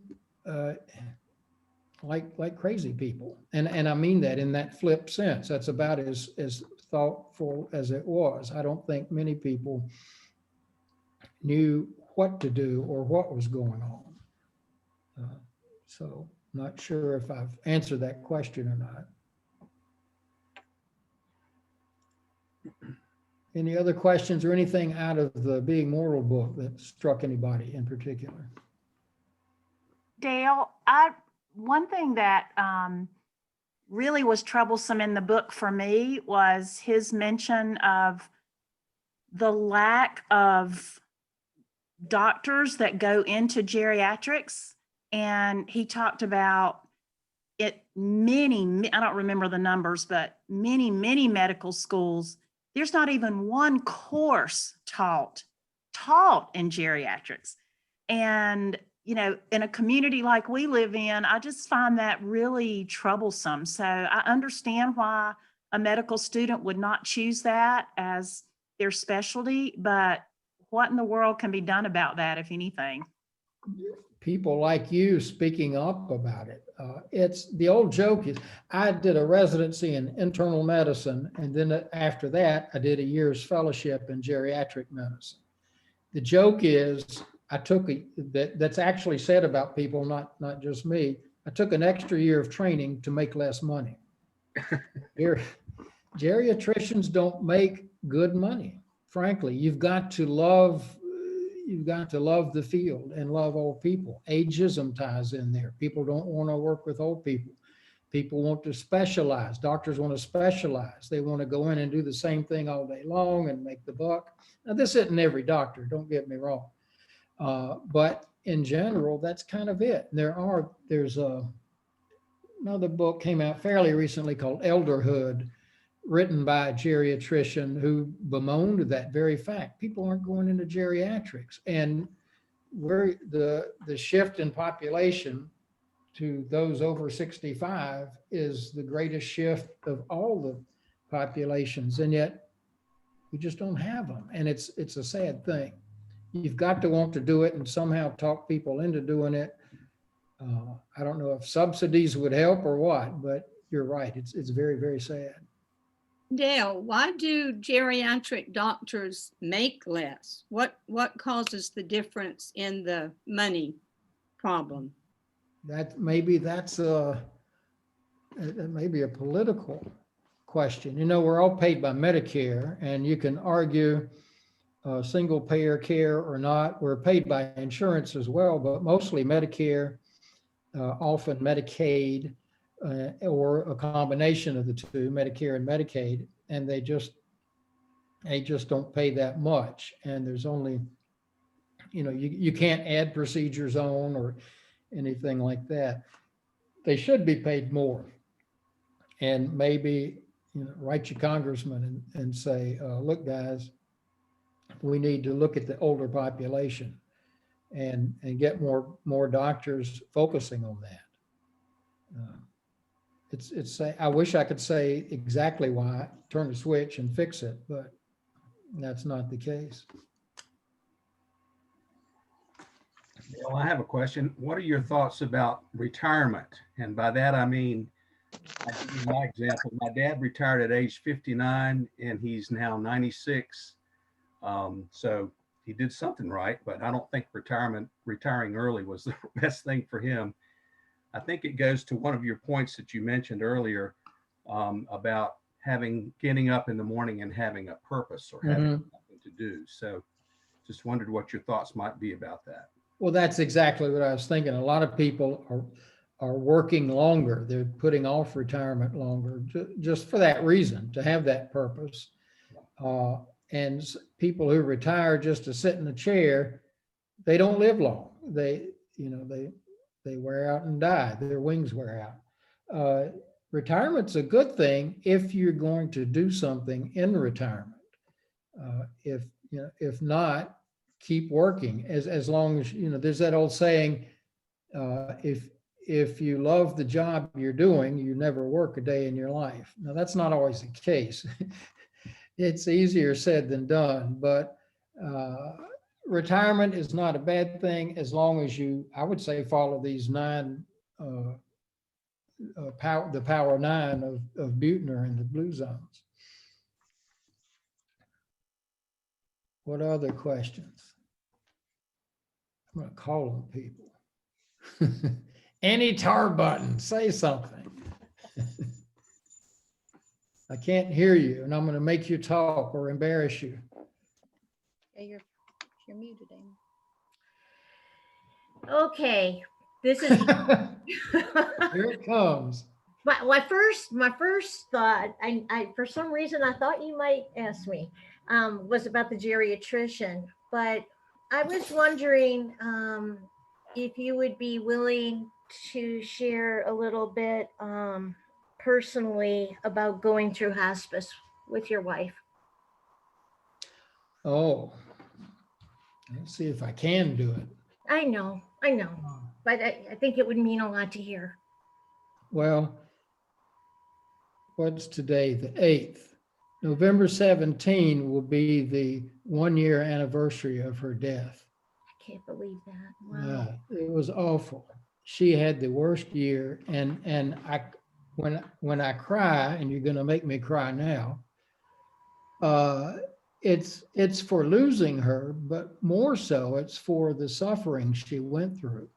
Like crazy people. And I mean that in that flip sense. That's about as thoughtful as it was. I don't think many people knew what to do or what was going on. So not sure if I've answered that question or not. Any other questions or anything out of the Being Mortal book that struck anybody in particular? Dale, one thing that really was troublesome in the book for me was his mention of the lack of doctors that go into geriatrics. And he talked about it many, I don't remember the numbers, but many medical schools, there's not even one course taught in geriatrics. And you know, in a community like we live in, I just find that really troublesome. So I understand why a medical student would not choose that as their specialty, but what in the world can be done about that, if anything? People like you speaking up about it. It's the old joke is I did a residency in internal medicine, and then after that, I did a year's fellowship in geriatric medicine. The joke is I took that's actually said about people, not just me. I took an extra year of training to make less money. Geriatricians don't make good money. Frankly, you've got to love you've got to love the field and love old people. Ageism ties in there. People don't want to work with old people. People want to specialize. Doctors want to specialize. They want to go in and do the same thing all day long and make the buck. Now, this isn't every doctor, don't get me wrong. But in general, that's kind of it. There's another book came out fairly recently called Elderhood, written by a geriatrician who bemoaned that very fact. People aren't going into geriatrics, and the shift in population to those over 65 is the greatest shift of all the populations, and yet we just don't have them, and it's a sad thing. You've got to want to do it and somehow talk people into doing it. I don't know if subsidies would help or what, but you're right. It's very, very sad. Dale, why do geriatric doctors make less? What causes the difference in the money problem? That maybe that's it may be a political question. You know, we're all paid by Medicare, and you can argue single payer care or not. We're paid by insurance as well, but mostly Medicare, often Medicaid, or a combination of the two, Medicare and Medicaid, and they just don't pay that much. And there's only, you know, you can't add procedures on or anything like that. They should be paid more. And maybe, you know, write your congressman and say, look, guys, we need to look at the older population and get more doctors focusing on that. I wish I could say exactly why, turn the switch and fix it, but that's not the case. Well, I have a question. What are your thoughts about retirement? And by that, I mean, I give you my example. My dad retired at age 59 and he's now 96. So he did something right, but I don't think retiring early was the best thing for him. I think it goes to one of your points that you mentioned earlier about getting up in the morning and having a purpose or having something to do. So just wondered what your thoughts might be about that. Well, that's exactly what I was thinking. A lot of people are working longer. They're putting off retirement longer just for that reason, to have that purpose. And people who retire just to sit in a chair, they don't live long. They wear out and die. Their wings wear out. Retirement's a good thing if you're going to do something in retirement. If not, keep working as long as, you know, there's that old saying, if you love the job you're doing, you never work a day in your life. Now, that's not always the case. It's easier said than done, but retirement is not a bad thing as long as you, I would say, follow these the power 9 of Buechner and the blue zones. What other questions? I'm going to call on people. Any tar button, say something. I can't hear you, and I'm going to make you talk or embarrass you. Yeah, you're muted, Amy. Okay, this is Here it comes. my first thought. I for some reason I thought you might ask me was about the geriatrician, but I was wondering if you would be willing to share a little bit personally about going through hospice with your wife. Oh, let's see if I can do it. I know, but I think it would mean a lot to hear. Well, what's today? The 8th. November 17 will be the 1-year anniversary of her death. I can't believe that. Wow. It was awful. She had the worst year, and when I cry, and you're going to make me cry now, it's for losing her, but more so it's for the suffering she went through.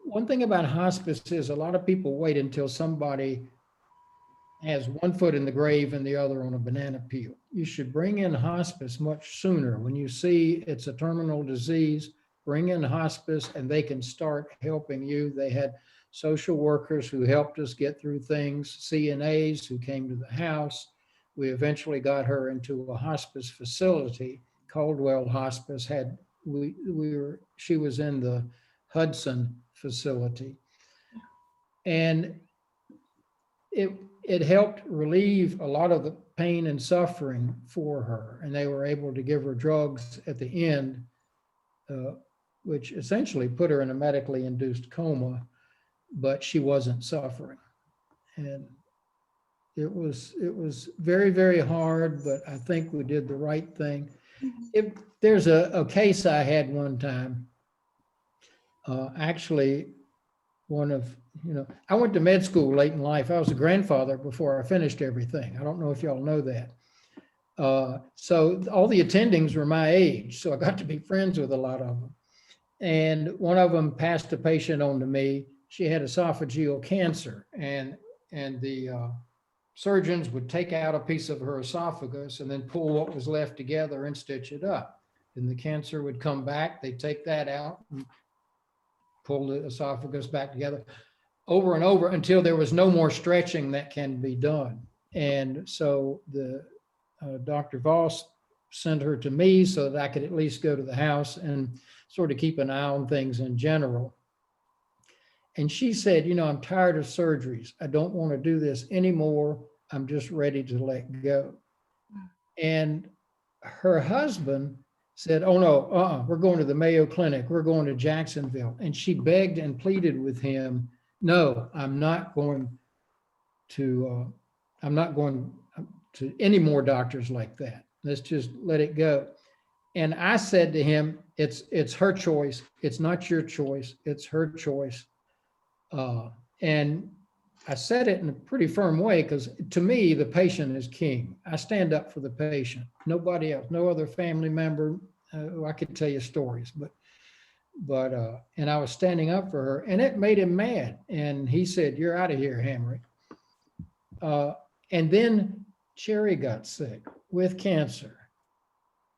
One thing about hospice is a lot of people wait until somebody has one foot in the grave and the other on a banana peel. You should bring in hospice much sooner. When you see it's a terminal disease, bring in hospice and they can start helping you. They had social workers who helped us get through things, CNAs who came to the house. We eventually got her into a hospice facility. Caldwell Hospice she was in the Hudson facility. And it helped relieve a lot of the pain and suffering for her. And they were able to give her drugs at the end, which essentially put her in a medically induced coma, but she wasn't suffering. And it was very, very hard, but I think we did the right thing. There's a case I had one time, actually, I went to med school late in life. I was a grandfather before I finished everything. I don't know if y'all know that. So all the attendings were my age, so I got to be friends with a lot of them. And one of them passed a patient on to me. She had esophageal cancer, and the surgeons would take out a piece of her esophagus and then pull what was left together and stitch it up. Then the cancer would come back. They'd take that out and pull the esophagus back together over and over until there was no more stretching that can be done. And so the Dr. Voss sent her to me so that I could at least go to the house and sort of keep an eye on things in general. And she said, I'm tired of surgeries. I don't want to do this anymore. I'm just ready to let go. And her husband said, oh no, we're going to the Mayo Clinic. We're going to Jacksonville. And she begged and pleaded with him, no, I'm not going to any more doctors like that. Let's just let it go. And I said to him, it's her choice. It's not your choice. It's her choice. And I said it in a pretty firm way because to me, the patient is king. I stand up for the patient, nobody else, no other family member. I could tell you stories, but and I was standing up for her and it made him mad. And he said, you're out of here, Hamrick. And then Cherry got sick with cancer.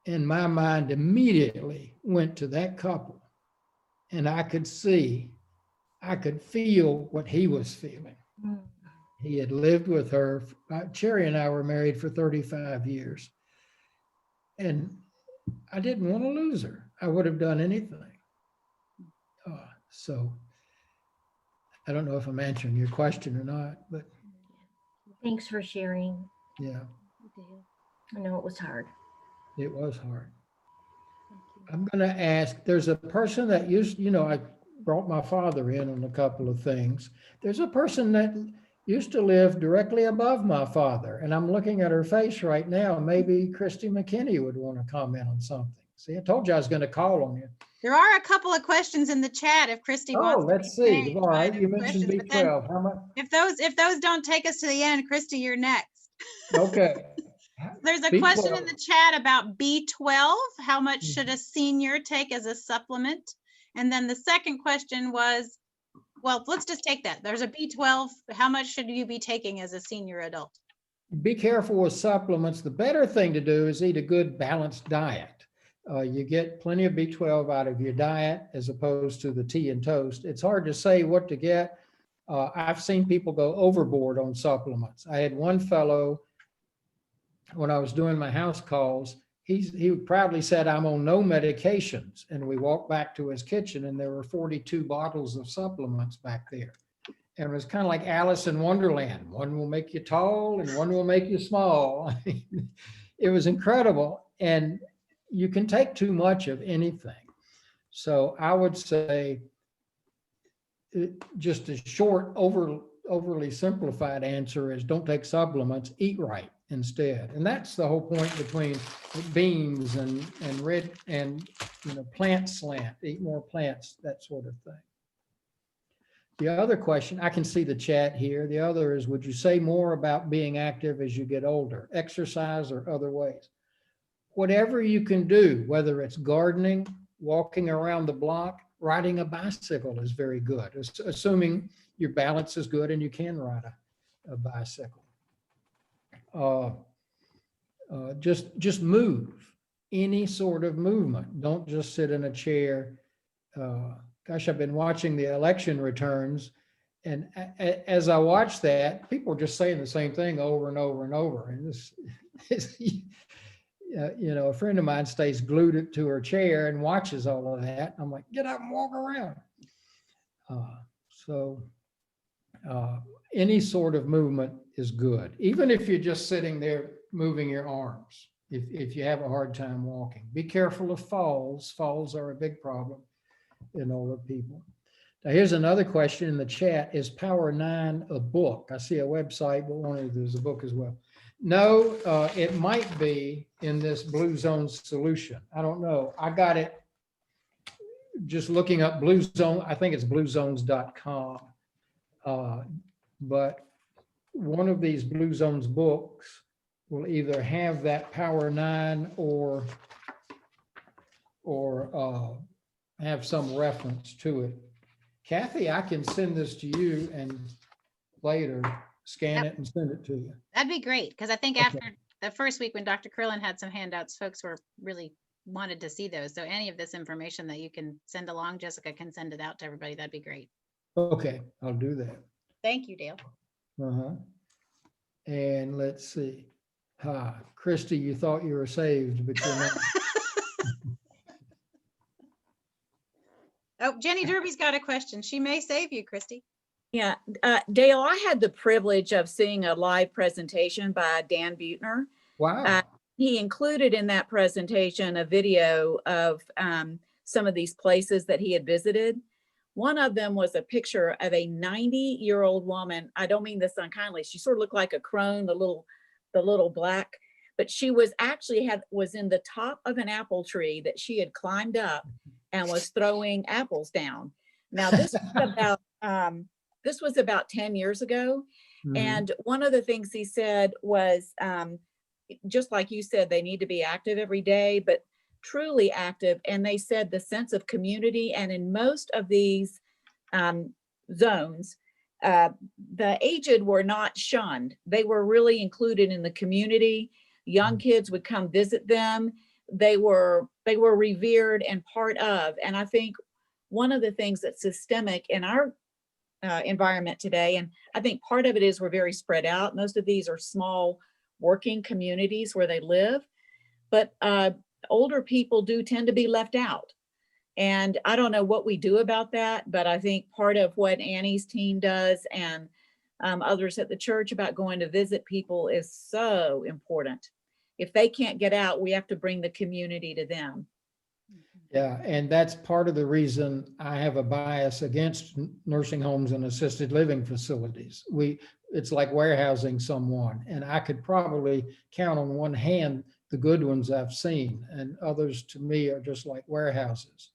And my mind immediately went to that couple. And I could feel what he was feeling. He had lived with her. Cherry and I were married for 35 years. And I didn't want to lose her. I would have done anything. So I don't know if I'm answering your question or not, but. Thanks for sharing. Yeah. I know it was hard. It was hard. I'm going to ask, there's a person that I brought my father in on a couple of things. There's a person that used to live directly above my father, and I'm looking at her face right now. Maybe Christy McKinney would want to comment on something. See, I told you I was going to call on you. There are a couple of questions in the chat if Christy wants. Let's see. All right, you mentioned B12. How much? If those don't take us to the end, Christy, you're next. Okay. There's a B12. question in the chat about B12. How much should a senior take as a supplement? And then the second question was, well, let's just take that. There's a B12. How much should you be taking as a senior adult? Be careful with supplements. The better thing to do is eat a good balanced diet. You get plenty of B12 out of your diet as opposed to the tea and toast. It's hard to say what to get. I've seen people go overboard on supplements. I had one fellow, when I was doing my house calls, he proudly said, I'm on no medications. And we walked back to his kitchen and there were 42 bottles of supplements back there. And it was kind of like Alice in Wonderland. One will make you tall and one will make you small. It was incredible. And you can take too much of anything. So I would say just a short, overly simplified answer is don't take supplements, eat right instead. And that's the whole point between beans and red and plant slant, eat more plants, that sort of thing. The other question, I can see the chat here. The other is, would you say more about being active as you get older, exercise or other ways? Whatever you can do, whether it's gardening, walking around the block, riding a bicycle is very good, assuming your balance is good and you can ride a bicycle. just move, any sort of movement. Don't just sit in a chair. Gosh, I've been watching the election returns, and as I watch that, people are just saying the same thing over and over and over. And this, a friend of mine stays glued to her chair and watches all of that. I'm like, get up and walk around. Any sort of movement is good, even if you're just sitting there moving your arms. If you have a hard time walking, be careful of falls. Falls are a big problem in older people. Now, here's another question in the chat. Is Power 9 a book? I see a website, but one of there's a book as well. No, it might be in this Blue Zone solution. I don't know. I got it just looking up Blue Zone. I think it's bluezones.com. But one of these Blue Zones books will either have that Power 9 or have some reference to it. Kathy, I can send this to you and later scan it and send it to you. That'd be great, because I think Okay. after the first week when Dr. Curlin had some handouts, folks were really wanted to see those. So any of this information that you can send along, Jessica can send it out to everybody. That'd be great. Okay, I'll do that. Thank you, Dale. And let's see. Christy, you thought you were saved, but you're not. Oh, Jenny Derby's got a question. She may save you, Christy. Yeah, Dale, I had the privilege of seeing a live presentation by Dan Buettner. Wow. He included in that presentation a video of some of these places that he had visited. One of them was a picture of a 90-year-old woman. I don't mean this unkindly. She sort of looked like a crone, the little black, but she was actually was in the top of an apple tree that she had climbed up and was throwing apples down. Now this was about 10 years ago. Mhm. And one of the things he said was, just like you said, they need to be active every day, but truly active. And they said the sense of community, and in most of these zones, the aged were not shunned. They were really included in the community. Young kids would come visit them. They were revered and part of. And I think one of the things that's systemic in our environment today, and I think part of it is we're very spread out. Most of these are small working communities where they live, but older people do tend to be left out. And I don't know what we do about that, but I think part of what Annie's team does and others at the church about going to visit people is so important. If they can't get out, we have to bring the community to them. Yeah, and that's part of the reason I have a bias against nursing homes and assisted living facilities. It's like warehousing someone, and I could probably count on one hand the good ones I've seen, and others to me are just like warehouses.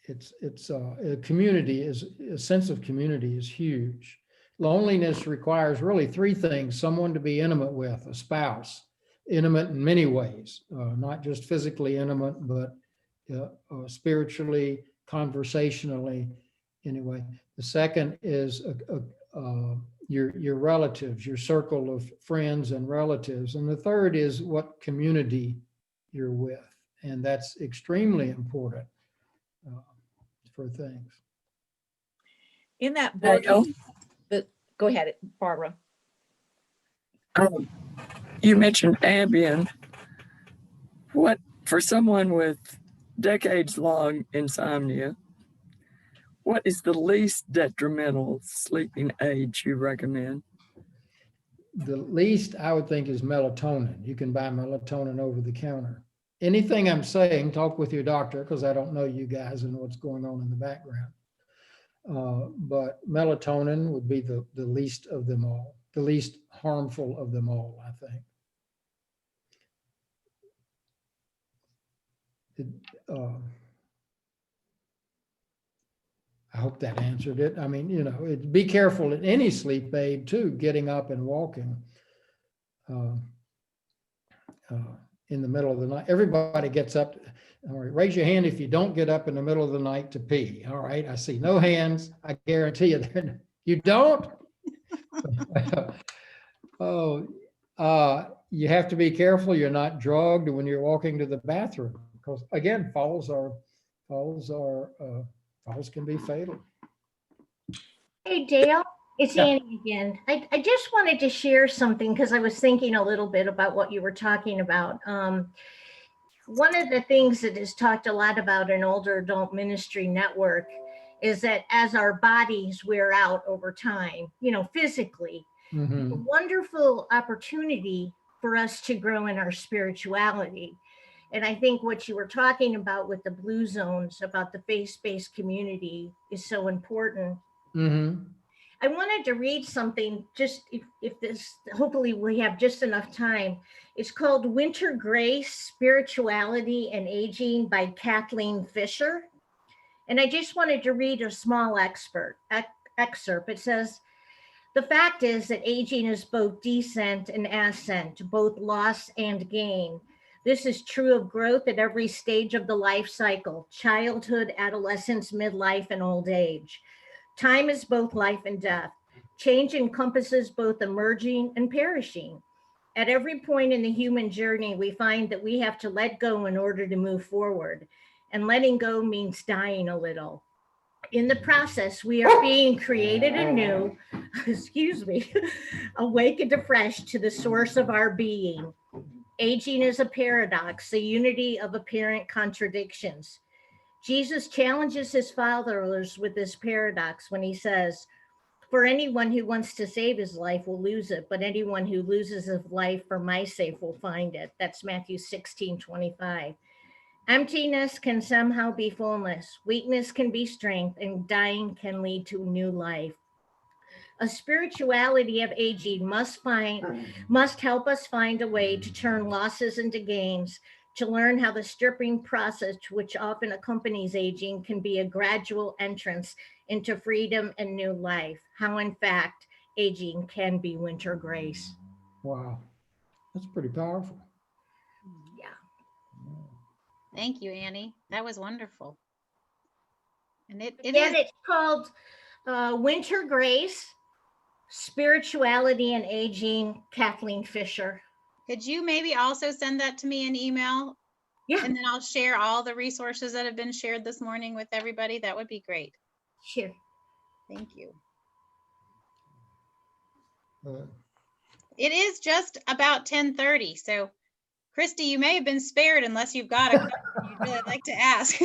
A community is a sense of community is huge. Loneliness requires really three things: someone to be intimate with, a spouse, intimate in many ways, not just physically intimate, but spiritually, conversationally. Anyway, the second is your relatives, your circle of friends and relatives, and the third is what community you're with, and that's extremely important for things. In that book, go ahead, Barbara. You mentioned Ambien. What, for someone with decades-long insomnia, what is the least detrimental sleeping aid you recommend? The least I would think is melatonin. You can buy melatonin over the counter. Anything I'm saying, talk with your doctor, because I don't know you guys and what's going on in the background. But melatonin would be the least of them all, the least harmful of them all, I think. I hope that answered it. I mean, be careful in any sleep aid too, getting up and walking in the middle of the night. Everybody gets up. All right, raise your hand if you don't get up in the middle of the night to pee. All right, I see no hands. I guarantee you, you don't? Oh, you have to be careful you're not drugged when you're walking to the bathroom, because again, falls can be fatal. Hey, Dale, it's Yeah. Annie again. I just wanted to share something because I was thinking a little bit about what you were talking about. One of the things that is talked a lot about in older adult ministry network is that as our bodies wear out over time, physically, it's a wonderful opportunity for us to grow in our spirituality. And I think what you were talking about with the blue zones, about the faith-based community, is so important. I wanted to read something, just if this, hopefully we have just enough time. It's called Winter Grace, Spirituality and Aging by Kathleen Fisher. And I just wanted to read a small excerpt. It says, the fact is that aging is both descent and ascent, both loss and gain. This is true of growth at every stage of the life cycle: childhood, adolescence, midlife, and old age. Time is both life and death. Change encompasses both emerging and perishing. At every point in the human journey, we find that we have to let go in order to move forward. And letting go means dying a little. In the process, we are being created anew, awakened afresh to the source of our being. Aging is a paradox, the unity of apparent contradictions. Jesus challenges his followers with this paradox when he says, for anyone who wants to save his life will lose it, but anyone who loses his life for my sake will find it. That's Matthew 16:25. Emptiness can somehow be fullness, weakness can be strength, and dying can lead to new life. A spirituality of aging must help us find a way to turn losses into gains, to learn how the stripping process, which often accompanies aging, can be a gradual entrance into freedom and new life. How, in fact, aging can be winter grace. Wow, that's pretty powerful. Yeah. Thank you, Annie. That was wonderful. And it's called Winter Grace, Spirituality and Aging, Kathleen Fisher. Could you maybe also send that to me in email? Yeah. And then I'll share all the resources that have been shared this morning with everybody. That would be great. Sure. Thank you. It is just about 10:30. So, Christy, you may have been spared unless you've got a question you'd really like to ask.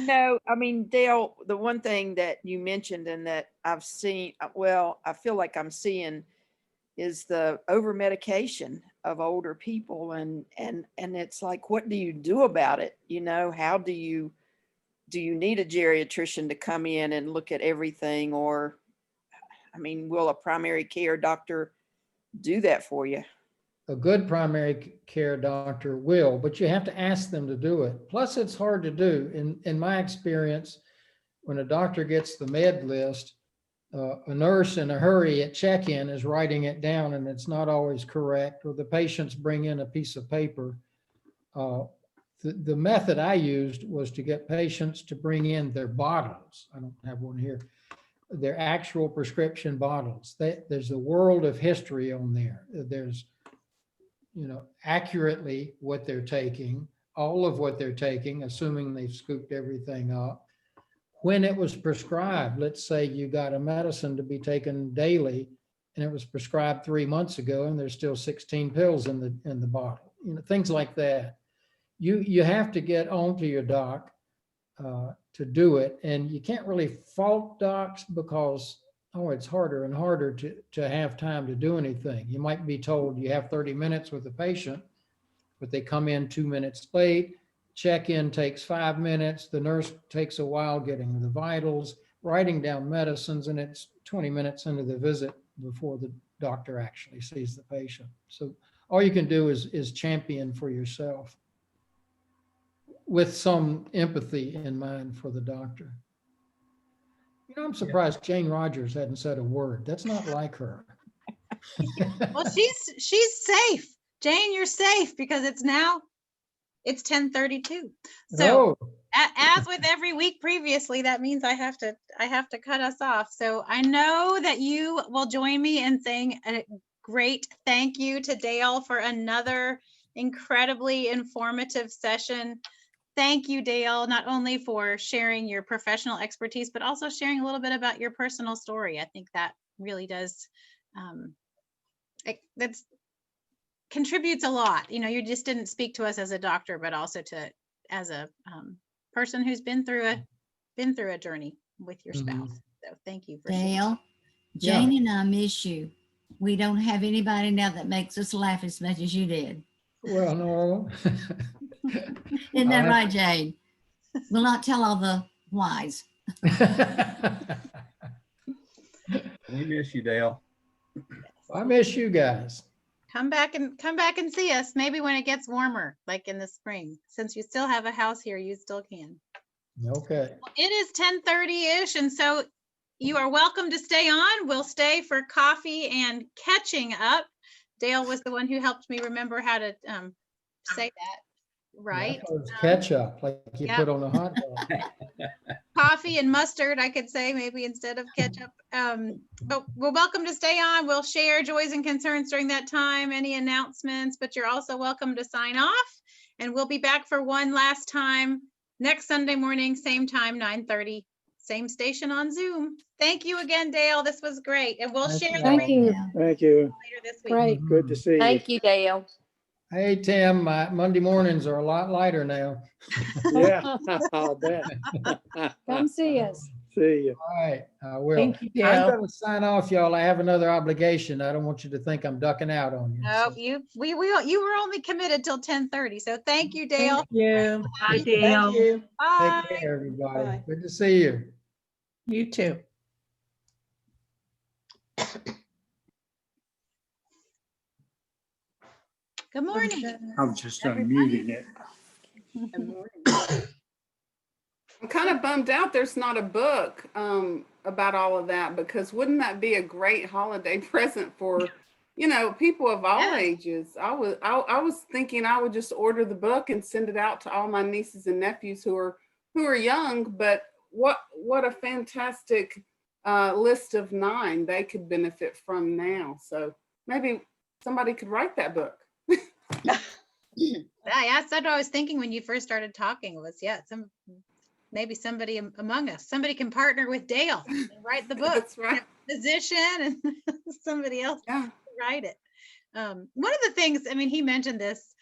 I mean, Dale, the one thing that you mentioned and that I've seen, well, I feel like I'm seeing, is the over medication of older people. And it's like, what do you do about it? How do you need a geriatrician to come in and look at everything? Or, I mean, will a primary care doctor do that for you? A good primary care doctor will, but you have to ask them to do it. Plus, it's hard to do. In my experience, when a doctor gets the med list, a nurse in a hurry at check-in is writing it down and it's not always correct, or the patients bring in a piece of paper. The method I used was to get patients to bring in their bottles. I don't have one here. Their actual prescription bottles. There's a world of history on there. There's accurately what they're taking, all of what they're taking, assuming they've scooped everything up. When it was prescribed, let's say you got a medicine to be taken daily and it was prescribed 3 months ago and there's still 16 pills in the bottle, things like that. You have to get onto your doc to do it. And you can't really fault docs because it's harder and harder to have time to do anything. You might be told you have 30 minutes with the patient, but they come in 2 minutes late. Check-in takes 5 minutes. The nurse takes a while getting the vitals, writing down medicines, and it's 20 minutes into the visit before the doctor actually sees the patient. So all you can do is champion for yourself with some empathy in mind for the doctor. I'm surprised Jane Rogers hadn't said a word. That's not like her. Well, she's safe. Jane, you're safe because it's 10:32. So As with every week previously, that means I have to cut us off. So I know that you will join me in saying a great thank you to Dale for another incredibly informative session. Thank you, Dale, not only for sharing your professional expertise, but also sharing a little bit about your personal story. I think that really does, that's contributes a lot. You know, you just didn't speak to us as a doctor, but also to as a person who's been through a journey with your spouse. So thank you for sharing. Dale, Jane and I miss you. We don't have anybody now that makes us laugh as much as you did. Well, no. Isn't that right, Jane? We'll not tell all the whys. We miss you, Dale. I miss you guys. Come back and see us. Maybe when it gets warmer, like in the spring. Since you still have a house here, you still can. Okay. Well, it is 10:30-ish, and so you are welcome to stay on. We'll stay for coffee and catching up. Dale was the one who helped me remember how to say that right. Yeah, it's ketchup, like you put on a hot dog. Coffee and mustard, I could say, maybe instead of ketchup. But we're welcome to stay on. We'll share joys and concerns during that time, any announcements, but you're also welcome to sign off. And we'll be back for one last time next Sunday morning, same time, 9:30, same station on Zoom. Thank you again, Dale. This was great. And we'll share the Thank you. Thank you. later this week. Great. Good to see you. Thank you, Dale. Hey, Tim, my Monday mornings are a lot lighter now. Yeah, I'll bet. Come see us. See you. All right, I will. Thank you, I'm Dale. going to sign off, y'all. I have another obligation. I don't want you to think I'm ducking out on you. No, So, you were only committed till 10:30. So thank you, Dale. Thank you. Bye, Dale. Thank you. Bye. take care, everybody. Bye. Good to see you. You too. Good morning. I'm just unmuting it. I'm kind of bummed out there's not a book about all of that, because wouldn't that be a great holiday present for, you know, people of all Yes. ages? I was thinking I would just order the book and send it out to all my nieces and nephews who are young, but what a fantastic list of 9 they could benefit from now. So maybe somebody could write that book. Yeah, that's what I was thinking when you first started talking was, maybe somebody among us, somebody can partner with Dale and write the book. That's right. Physician and somebody else Yeah. write it. One of the things, I mean, he mentioned this,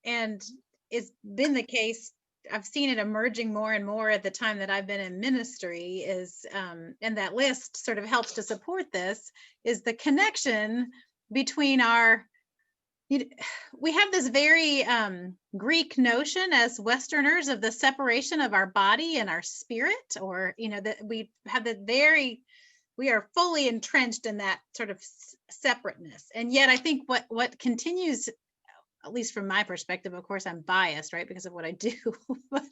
and it's been the case. I've seen it emerging more and more at the time that I've been in ministry is, and that list sort of helps to support this, is the connection between we have this very Greek notion as Westerners of the separation of our body and our spirit, or, you know, that we have we are fully entrenched in that sort of separateness. And yet I think what continues, at least from my perspective, of course, I'm biased, right, because of what I do, but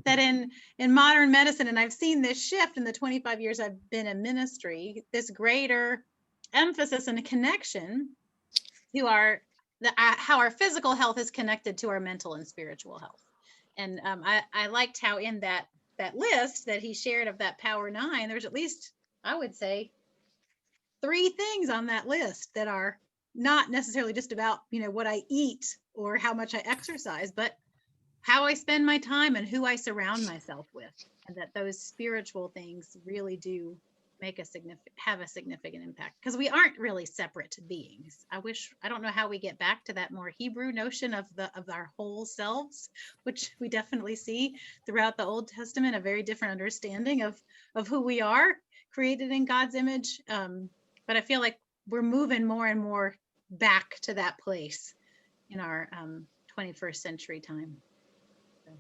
that in modern medicine, and I've seen this shift in the 25 years I've been in ministry, this greater emphasis and a connection to how our physical health is connected to our mental and spiritual health. And I liked how in that list that he shared of that Power 9, there's at least, I would say, 3 things on that list that are not necessarily just about, you know, what I eat or how much I exercise, but how I spend my time and who I surround myself with. And that those spiritual things really do have a significant impact, because we aren't really separate beings. I don't know how we get back to that more Hebrew notion of our whole selves, which we definitely see throughout the Old Testament, a very different understanding of who we are, created in God's image. But I feel like we're moving more and more back to that place in our 21st century time.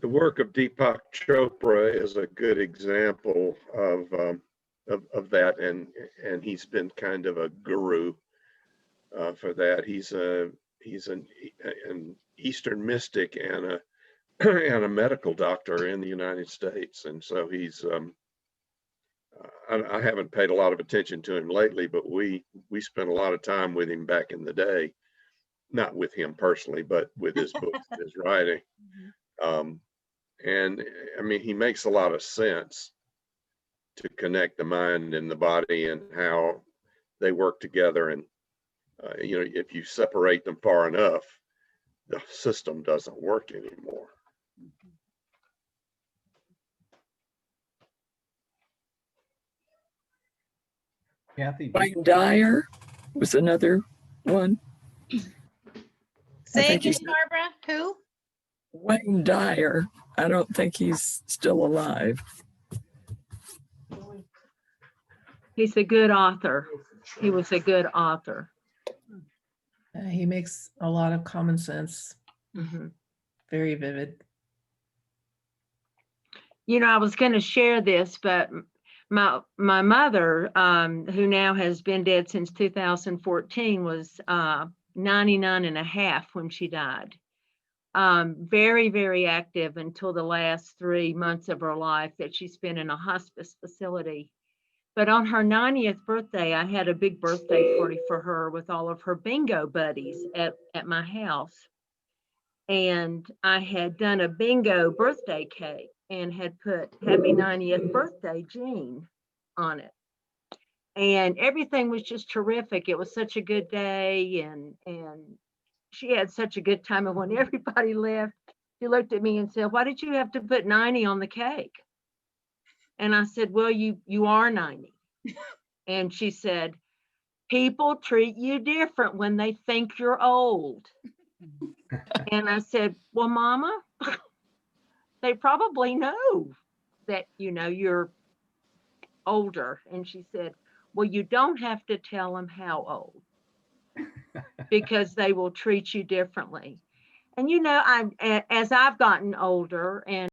The work of Deepak Chopra is a good example of that, and he's been kind of a guru for that. He's an Eastern mystic and a medical doctor in the United States, and so he's I haven't paid a lot of attention to him lately, but we spent a lot of time with him back in the day, not with him personally, but with his books and his writing. And I mean, he makes a lot of sense to connect the mind and the body and how they work together. And, you know, if you separate them far enough, the system doesn't work anymore. Kathy, Wayne Dyer was another one. Say think again, he's- Barbara, who? Wayne Dyer. I don't think he's still alive. He's a good author. He was a good author. He makes a lot of common sense, Mhm. very vivid. You know, I was going to share this, but my mother, who now has been dead since 2014, was 99 and a half when she died. Very, very active until the last 3 months of her life that she spent in a hospice facility. But on her 90th birthday, I had a big birthday party for her with all of her bingo buddies at my house. And I had done a bingo birthday cake and had put happy 90th birthday, Jean, on it. And everything was just terrific. It was such a good day. And she had such a good time. And when everybody left, she looked at me and said, "Why did you have to put 90 on the cake?" And I said, "Well, you are 90. And she said, "People treat you different when they think you're old." And I said, "Well, Mama, they probably know that, you know, you're older." And she said, "Well, you don't have to tell them how old because they will treat you differently." And, you know, as I've gotten older and